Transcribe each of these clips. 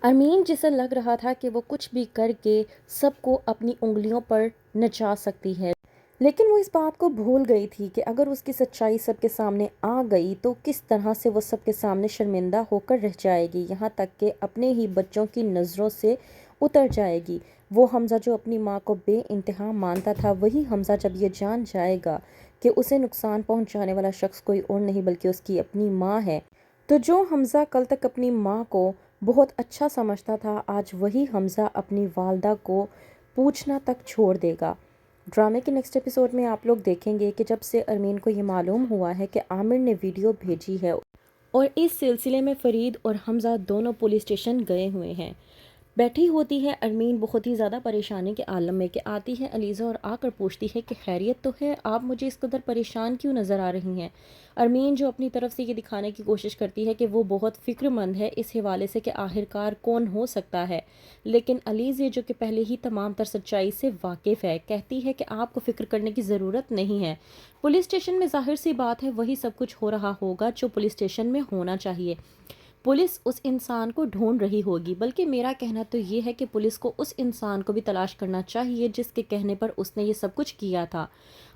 अरमीन जिसे लग रहा था कि वो कुछ भी करके सबको अपनी उंगलियों पर नचा सकती है, लेकिन वो इस बात को भूल गई थी कि अगर उसकी सच्चाई सबके सामने आ गई तो किस तरह से वो सबके सामने शर्मिंदा होकर रह जाएगी, यहाँ तक कि अपने ही बच्चों की नज़रों से उतर जाएगी। वो हमज़ा जो अपनी माँ को बेइंतहा मानता था, वही हमज़ा जब ये जान जाएगा कि उसे नुकसान पहुँचाने वाला शख्स कोई और नहीं बल्कि उसकी अपनी माँ है, तो जो हमज़ा कल तक अपनी माँ को बहुत अच्छा समझता था, आज वही हमज़ा अपनी वालदा को पूछना तक छोड़ देगा। ड्रामे के नेक्स्ट एपिसोड में आप लोग देखेंगे कि जब से अरमीन को ये मालूम हुआ है कि आमिर ने वीडियो भेजी है और इस सिलसिले में फ़रीद और हमज़ा दोनों पुलिस स्टेशन गए हुए हैं। बैठी होती है अरमीन बहुत ही ज़्यादा परेशानी के आलम में कि आती है अलीज़ा और आकर पूछती है कि खैरियत तो है, आप मुझे इस कदर परेशान क्यों नज़र आ रही हैं। अरमीन जो अपनी तरफ से ये दिखाने की कोशिश करती है कि वो बहुत फ़िक्रमंद है इस हवाले से कि आखिरकार कौन हो सकता है, लेकिन अलीज़ा जो कि पहले ही तमाम तर सच्चाई से वाकिफ़ है, कहती है कि आपको फ़िक्र करने की ज़रूरत नहीं है। पुलिस स्टेशन में ज़ाहिर सी बात है वही सब कुछ हो रहा होगा जो पुलिस स्टेशन में होना चाहिए। पुलिस उस इंसान को ढूंढ रही होगी, बल्कि मेरा कहना तो ये है कि पुलिस को उस इंसान को भी तलाश करना चाहिए जिसके कहने पर उसने ये सब कुछ किया था।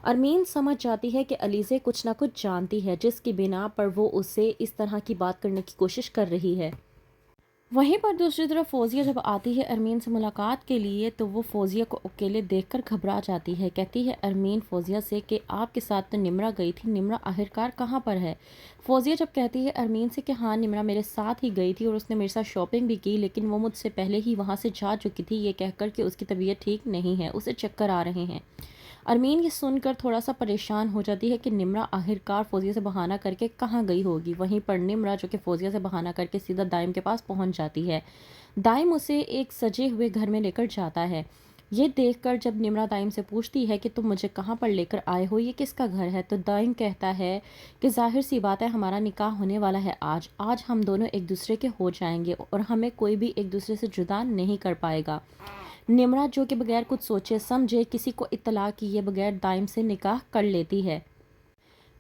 अरमीन समझ जाती है कि अलीज़ा कुछ ना कुछ जानती है जिसकी बिना पर वो उससे इस तरह की बात करने की कोशिश कर रही है। वहीं पर दूसरी तरफ फौजिया जब आती है अरमीन से मुलाकात के लिए तो वो फौजिया को अकेले देखकर घबरा जाती है। कहती है अरमीन फौजिया से कि आपके साथ तो निम्रा गई थी, निम्रा आखिरकार कहाँ पर है। फौजिया जब कहती है अरमीन से कि हाँ निम्रा मेरे साथ ही गई थी और उसने मेरे साथ शॉपिंग भी की, लेकिन वो मुझसे पहले ही वहाँ से जा चुकी थी, ये कहकर कि उसकी तबीयत ठीक नहीं है, उसे चक्कर आ रहे हैं। अरमीन ये सुनकर थोड़ा सा परेशान हो जाती है कि निम्रा आखिरकार फौजिया से बहाना करके कहाँ गई होगी। वहीं पर निम्रा जो कि फौजिया से बहाना करके सीधा दाइम के पास पहुँच जाती है। दाइम उसे एक सजे हुए घर में लेकर जाता है। ये देखकर जब निम्रा दाइम से पूछती है कि तुम मुझे कहाँ पर लेकर आए हो, ये किसका घर है, तो दाइम कहता है कि जाहिर सी बात है हमारा निकाह होने वाला है आज हम दोनों एक दूसरे के हो जाएंगे और हमें कोई भी एक दूसरे से जुदा नहीं कर पाएगा। निम्रा जो कि बगैर कुछ सोचे समझे किसी को इत्तला किए बगैर दाइम से निकाह कर लेती है।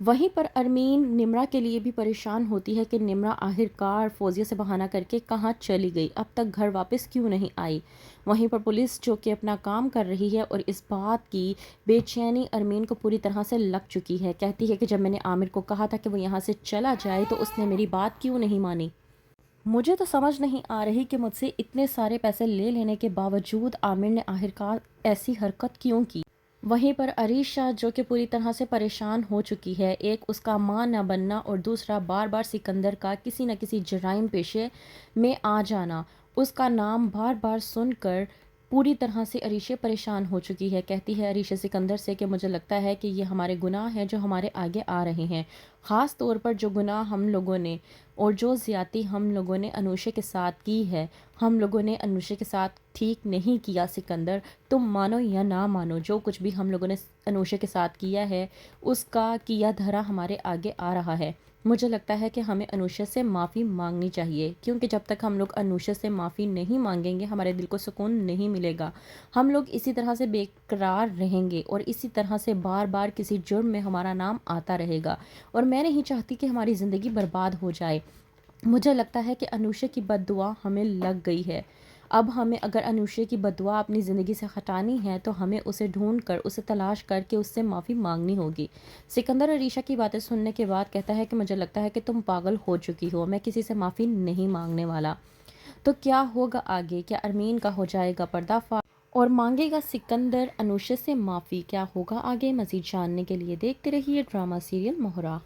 वहीं पर अरमीन निम्रा के लिए भी परेशान होती है कि निम्रा आखिरकार फौजिया से बहाना करके कहाँ चली गई, अब तक घर वापस क्यों नहीं आई। वहीं पर पुलिस जो कि अपना काम कर रही है और इस बात की बेचैनी अरमीन को पूरी तरह से लग चुकी है। कहती है कि जब मैंने आमिर को कहा था कि वो यहाँ से चला जाए तो उसने मेरी बात क्यों नहीं मानी। मुझे तो समझ नहीं आ रही कि मुझसे इतने सारे पैसे ले लेने के बावजूद आमिर ने आखिरकार ऐसी हरकत क्यों की। वहीं पर अरीशा जो कि पूरी तरह से परेशान हो चुकी है, एक उसका मां न बनना और दूसरा बार बार सिकंदर का किसी न किसी जराइम पेशे में आ जाना, उसका नाम बार बार सुनकर पूरी तरह से अरीशा परेशान हो चुकी है। कहती है अरीशा सिकंदर से कि मुझे लगता है कि ये हमारे गुनाह हैं जो हमारे आगे आ रहे हैं, ख़ास तौर पर जो गुनाह हम लोगों ने और जो ज़्यादती हम लोगों ने अनुषा के साथ की है, हम लोगों ने अनुषा के साथ ठीक नहीं किया। सिकंदर तुम मानो या ना मानो, जो कुछ भी हम लोगों ने अनुषा के साथ किया है उसका किया धरा हमारे आगे आ रहा है। मुझे लगता है कि हमें अनुषा से माफ़ी मांगनी चाहिए, क्योंकि जब तक हम लोग अनुषा से माफ़ी नहीं मांगेंगे हमारे दिल को सुकून नहीं मिलेगा। हम लोग इसी तरह से बेकरार रहेंगे और इसी तरह से बार बार किसी जुर्म में हमारा नाम आता रहेगा, और मैं नहीं चाहती कि हमारी ज़िंदगी बर्बाद हो जाए। मुझे लगता है कि अनुषा की बद्दुआ हमें लग गई है। अब हमें अगर अनुषा की बद्दुआ अपनी ज़िंदगी से हटानी है तो हमें उसे ढूंढ कर उसे तलाश करके उससे माफ़ी मांगनी होगी। सिकंदर अरीशा की बातें सुनने के बाद कहता है कि मुझे लगता है कि तुम पागल हो चुकी हो, मैं किसी से माफ़ी नहीं मांगने वाला। तो क्या होगा आगे, क्या अरमीन का हो जाएगा पर्दाफाश और मांगेगा सिकंदर अनुषा से माफ़ी, क्या होगा आगे, मज़ीद जानने के लिए देखते रहिए ड्रामा सीरियल मोहरा।